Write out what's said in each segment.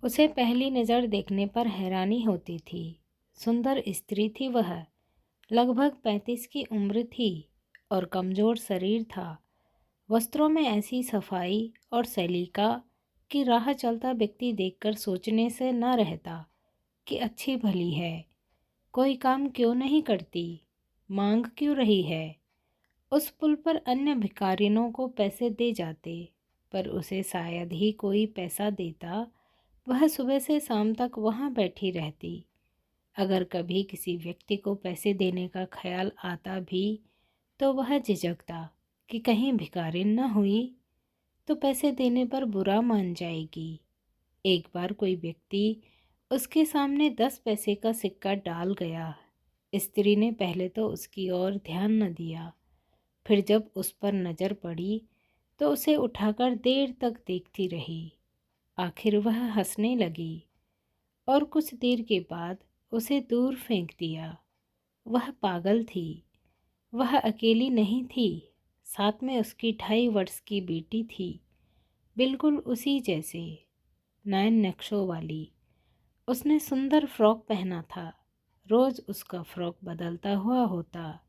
उसे पहली नज़र देखने पर हैरानी होती थी। सुंदर स्त्री थी वह, लगभग 35 की उम्र थी और कमज़ोर शरीर था। वस्त्रों में ऐसी सफाई और सलीका कि राह चलता व्यक्ति देखकर सोचने से न रहता कि अच्छी भली है। कोई काम क्यों नहीं करती, मांग क्यों रही है। उस पुल पर अन्य भिखारिनों को पैसे दे जाते, पर उसे शायद ही कोई पैसा देता। वह सुबह से शाम तक वहाँ बैठी रहती। अगर कभी किसी व्यक्ति को पैसे देने का ख्याल आता भी तो वह झिझकता कि कहीं भिखारिन न हुई तो पैसे देने पर बुरा मान जाएगी। एक बार कोई व्यक्ति उसके सामने 10 पैसे का सिक्का डाल गया। स्त्री ने पहले तो उसकी ओर ध्यान न दिया, फिर जब उस पर नज़र पड़ी तो उसे उठाकर देर तक देखती रही। आखिर वह हंसने लगी और कुछ देर के बाद उसे दूर फेंक दिया। वह पागल थी। वह अकेली नहीं थी, साथ में उसकी 2.5 वर्ष की बेटी थी, बिल्कुल उसी जैसे, नयन नक्शों वाली। उसने सुंदर फ्रॉक पहना था। रोज उसका फ्रॉक बदलता हुआ होता।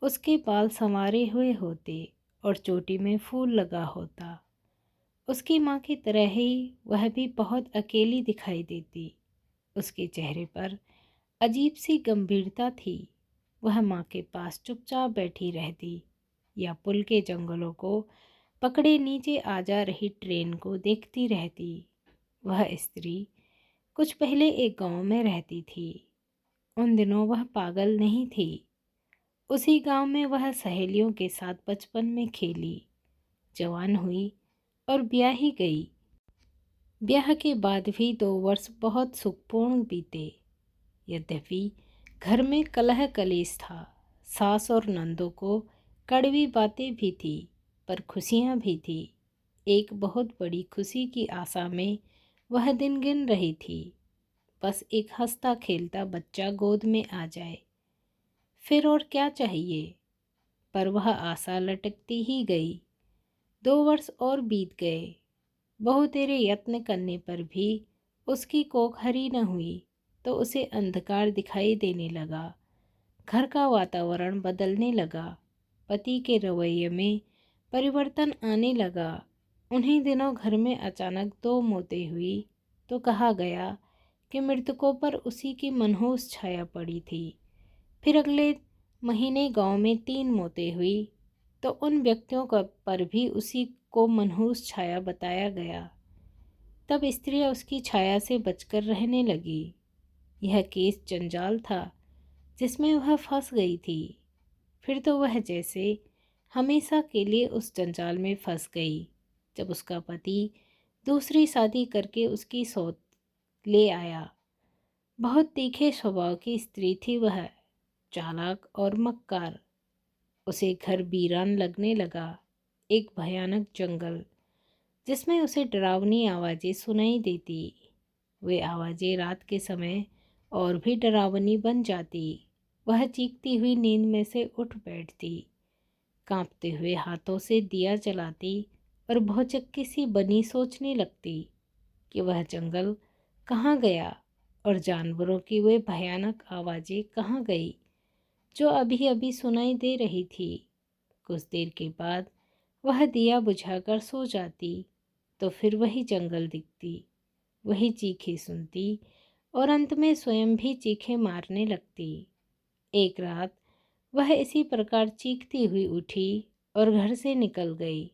उसके बाल संवारे हुए होते और चोटी में फूल लगा होता। उसकी माँ की तरह ही वह भी बहुत अकेली दिखाई देती। उसके चेहरे पर अजीब सी गंभीरता थी। वह माँ के पास चुपचाप बैठी रहती या पुल के जंगलों को पकड़े नीचे आ जा रही ट्रेन को देखती रहती। वह स्त्री कुछ पहले एक गांव में रहती थी। उन दिनों वह पागल नहीं थी। उसी गांव में वह सहेलियों के साथ बचपन में खेली, जवान हुई और ब्याही गई। ब्याह के बाद भी 2 वर्ष बहुत सुखपूर्ण बीते। यद्यपि घर में कलह कलेश था, सास और नंदों को कड़वी बातें भी थी, पर खुशियाँ भी थी। एक बहुत बड़ी खुशी की आशा में वह दिन गिन रही थी। बस एक हंसता खेलता बच्चा गोद में आ जाए, फिर और क्या चाहिए। पर वह आशा लटकती ही गई। 2 वर्ष और बीत गए। बहुतेरे यत्न करने पर भी उसकी कोख हरी न हुई तो उसे अंधकार दिखाई देने लगा। घर का वातावरण बदलने लगा। पति के रवैये में परिवर्तन आने लगा। उन्हीं दिनों घर में अचानक 2 मौतें हुई तो कहा गया कि मृतकों पर उसी की मनहूस छाया पड़ी थी। फिर अगले महीने गांव में 3 मौतें हुई तो उन व्यक्तियों का पर भी उसी को मनहूस छाया बताया गया। तब स्त्रियां उसकी छाया से बचकर रहने लगी। यह केस जंजाल था जिसमें वह फंस गई थी। फिर तो वह जैसे हमेशा के लिए उस जंजाल में फंस गई जब उसका पति दूसरी शादी करके उसकी सौत ले आया। बहुत तीखे स्वभाव की स्त्री थी वह, चालाक और मक्कार। उसे घर वीरान लगने लगा। एक भयानक जंगल जिसमें उसे डरावनी आवाज़ें सुनाई देती। वे आवाज़ें रात के समय और भी डरावनी बन जाती। वह चीखती हुई नींद में से उठ बैठती, कांपते हुए हाथों से दिया जलाती और भौचक्की सी बनी सोचने लगती कि वह जंगल कहाँ गया और जानवरों की वे भयानक आवाज़ें कहाँ गई जो अभी अभी सुनाई दे रही थी। कुछ देर के बाद वह दिया बुझाकर सो जाती तो फिर वही जंगल दिखती, वही चीखें सुनती और अंत में स्वयं भी चीखें मारने लगती। एक रात वह इसी प्रकार चीखती हुई उठी और घर से निकल गई।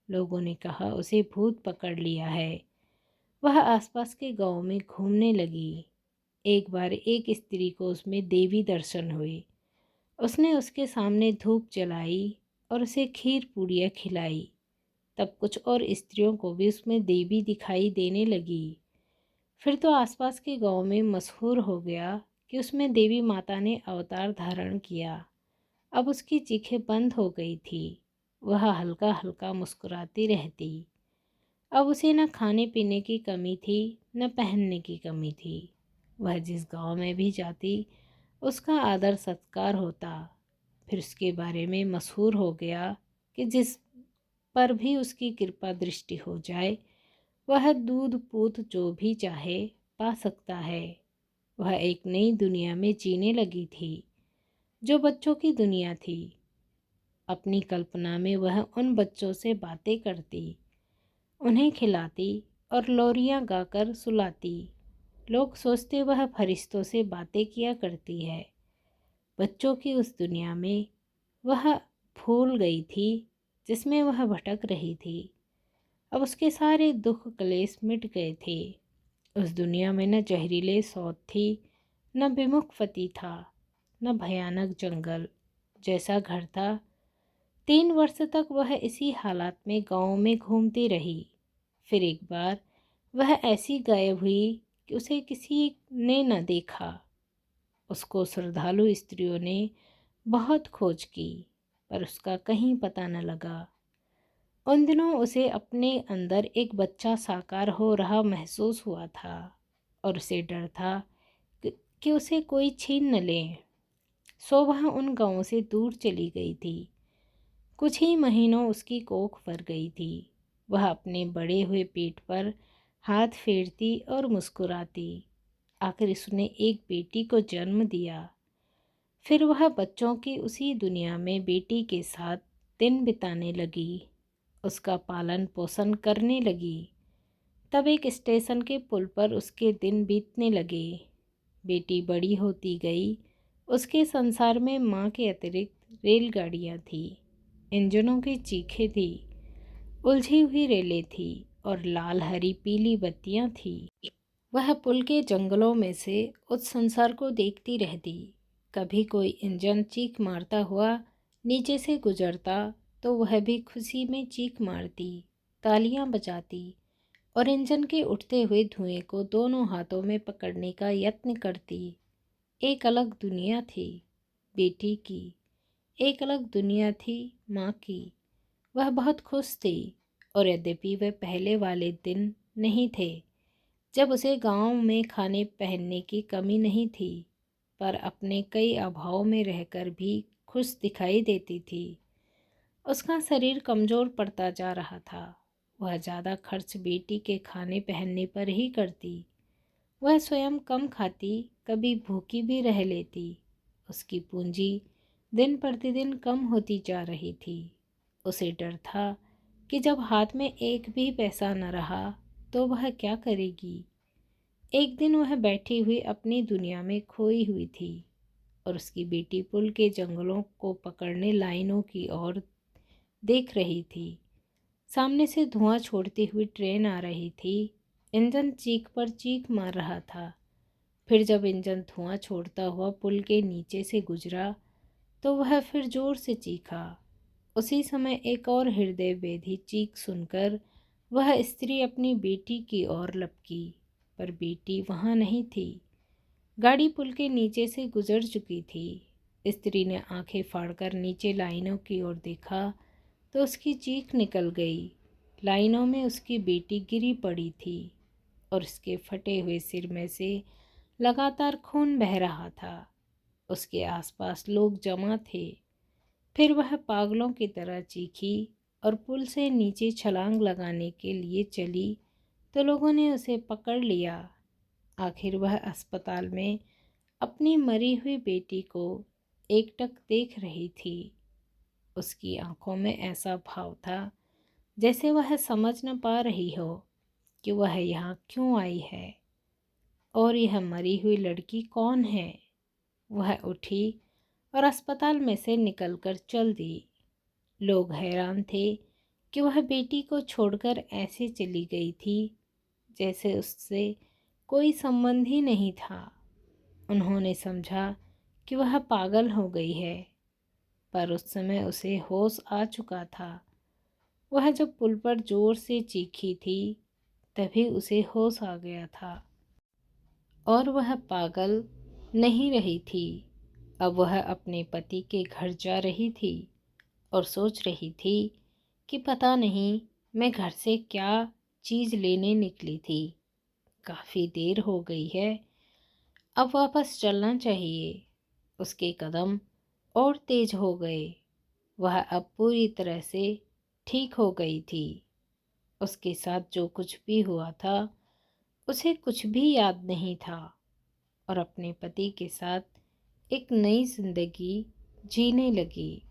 लोगों ने कहा उसे भूत पकड़ लिया है। वह आसपास के गांव में घूमने लगी। एक बार एक स्त्री को उसमें देवी दर्शन हुए। उसने उसके सामने धूप जलाई और उसे खीर पूड़ियाँ खिलाई। तब कुछ और स्त्रियों को भी उसमें देवी दिखाई देने लगी। फिर तो आसपास के गांव में मशहूर हो गया कि उसमें देवी माता ने अवतार धारण किया। अब उसकी चीखें बंद हो गई थी। वह हल्का हल्का मुस्कुराती रहती। अब उसे न खाने पीने की कमी थी, न पहनने की कमी थी। वह जिस गांव में भी जाती उसका आदर सत्कार होता। फिर उसके बारे में मशहूर हो गया कि जिस पर भी उसकी कृपा दृष्टि हो जाए वह दूध पूत जो भी चाहे पा सकता है। वह एक नई दुनिया में जीने लगी थी, जो बच्चों की दुनिया थी। अपनी कल्पना में वह उन बच्चों से बातें करती, उन्हें खिलाती और लोरियां गाकर सुलाती। लोग सोचते वह फरिश्तों से बातें किया करती है। बच्चों की उस दुनिया में वह भूल गई थी जिसमें वह भटक रही थी। अब उसके सारे दुख क्लेश मिट गए थे। उस दुनिया में न जहरीले शौद थी, न विमुख पति था, न भयानक जंगल जैसा घर था। 3 वर्ष तक वह इसी हालात में गांव में घूमती रही। फिर एक बार वह ऐसी गायब हुई कि उसे किसी ने न देखा। उसको श्रद्धालु स्त्रियों ने बहुत खोज की, पर उसका कहीं पता न लगा। उन दिनों उसे अपने अंदर एक बच्चा साकार हो रहा महसूस हुआ था, और उसे डर था कि उसे कोई छीन न ले। सो वह उन गांवों से दूर चली गई थी। कुछ ही महीनों उसकी कोख भर गई थी। वह अपने बड़े हुए पेट पर हाथ फेरती और मुस्कुराती। आखिर उसने एक बेटी को जन्म दिया। फिर वह बच्चों की उसी दुनिया में बेटी के साथ दिन बिताने लगी, उसका पालन पोषण करने लगी। तब एक स्टेशन के पुल पर उसके दिन बीतने लगे। बेटी बड़ी होती गई। उसके संसार में माँ के अतिरिक्त रेलगाड़ियाँ थी, इंजनों की चीखें थी, उलझी हुई रेलें थी और लाल हरी पीली बत्तियाँ थी। वह पुल के जंगलों में से उस संसार को देखती रहती। कभी कोई इंजन चीख मारता हुआ नीचे से गुजरता तो वह भी खुशी में चीख मारती, तालियां बजाती और इंजन के उठते हुए धुएं को दोनों हाथों में पकड़ने का यत्न करती। एक अलग दुनिया थी बेटी की, एक अलग दुनिया थी माँ की। वह बहुत खुश थी, और यद्यपि वह पहले वाले दिन नहीं थे जब उसे गांव में खाने पहनने की कमी नहीं थी, पर अपने कई अभावों में रहकर भी खुश दिखाई देती थी। उसका शरीर कमज़ोर पड़ता जा रहा था। वह ज़्यादा खर्च बेटी के खाने पहनने पर ही करती। वह स्वयं कम खाती, कभी भूखी भी रह लेती। उसकी पूंजी दिन प्रतिदिन कम होती जा रही थी। उसे डर था कि जब हाथ में एक भी पैसा न रहा तो वह क्या करेगी। एक दिन वह बैठी हुई अपनी दुनिया में खोई हुई थी, और उसकी बेटी पुल के जंगलों को पकड़ने लाइनों की ओर देख रही थी। सामने से धुआं छोड़ती हुई ट्रेन आ रही थी। इंजन चीख पर चीख मार रहा था। फिर जब इंजन धुआं छोड़ता हुआ पुल के नीचे से गुजरा तो वह फिर जोर से चीखा। उसी समय एक और हृदय वेधी चीख सुनकर वह स्त्री अपनी बेटी की ओर लपकी, पर बेटी वहाँ नहीं थी। गाड़ी पुल के नीचे से गुजर चुकी थी। स्त्री ने आंखें फाड़कर नीचे लाइनों की ओर देखा तो उसकी चीख निकल गई। लाइनों में उसकी बेटी गिरी पड़ी थी, और उसके फटे हुए सिर में से लगातार खून बह रहा था। उसके आसपास लोग जमा थे। फिर वह पागलों की तरह चीखी और पुल से नीचे छलांग लगाने के लिए चली तो लोगों ने उसे पकड़ लिया। आखिर वह अस्पताल में अपनी मरी हुई बेटी को एकटक देख रही थी। उसकी आंखों में ऐसा भाव था जैसे वह समझ न पा रही हो कि वह यहाँ क्यों आई है, और यह मरी हुई लड़की कौन है। वह उठी और अस्पताल में से निकलकर चल दी। लोग हैरान थे कि वह बेटी को छोड़कर ऐसे चली गई थी जैसे उससे कोई संबंध ही नहीं था। उन्होंने समझा कि वह पागल हो गई है, पर उस समय उसे होश आ चुका था। वह जब पुल पर जोर से चीखी थी तभी उसे होश आ गया था, और वह पागल नहीं रही थी। अब वह अपने पति के घर जा रही थी और सोच रही थी कि पता नहीं मैं घर से क्या चीज़ लेने निकली थी। काफ़ी देर हो गई है, अब वापस चलना चाहिए। उसके कदम और तेज हो गए। वह अब पूरी तरह से ठीक हो गई थी। उसके साथ जो कुछ भी हुआ था उसे कुछ भी याद नहीं था और अपने पति के साथ एक नई जिंदगी जीने लगी।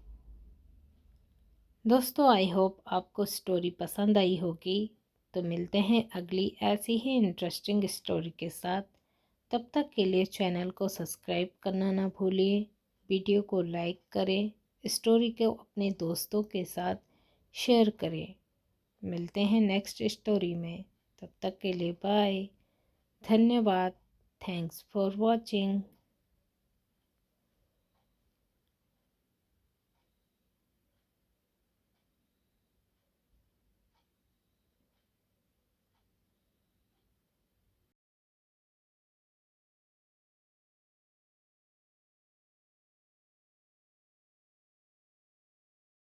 दोस्तों, आई होप आपको स्टोरी पसंद आई होगी। तो मिलते हैं अगली ऐसी ही इंटरेस्टिंग स्टोरी के साथ। तब तक के लिए चैनल को सब्सक्राइब करना ना भूलिए, वीडियो को लाइक करें, स्टोरी को अपने दोस्तों के साथ शेयर करें। मिलते हैं नेक्स्ट स्टोरी में। तब तक के लिए बाय। धन्यवाद। Thanks for watching.